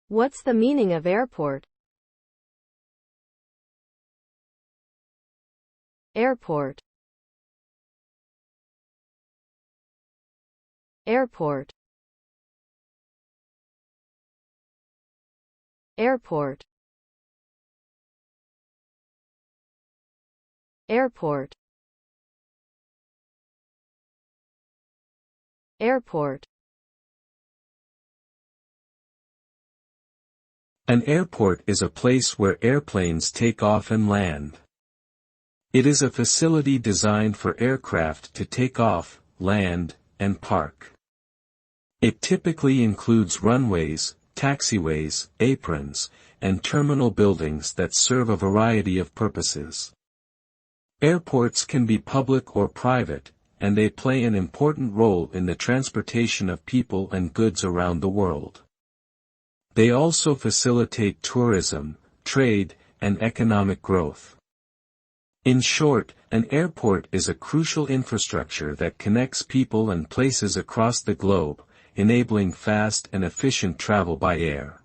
What's the meaning of airport? Airport. Airport. Airport. Airport. Airport. An airport is a place where airplanes take off and land. It is a facility designed for aircraft to take off, land, and park. It typically includes runways, taxiways, aprons, and terminal buildings that serve a variety of purposes. Airports can be public or private, and they play an important role in the transportation of people and goods around the world. They also facilitate tourism, trade, and economic growth. In short, an airport is a crucial infrastructure that connects people and places across the globe, enabling fast and efficient travel by air.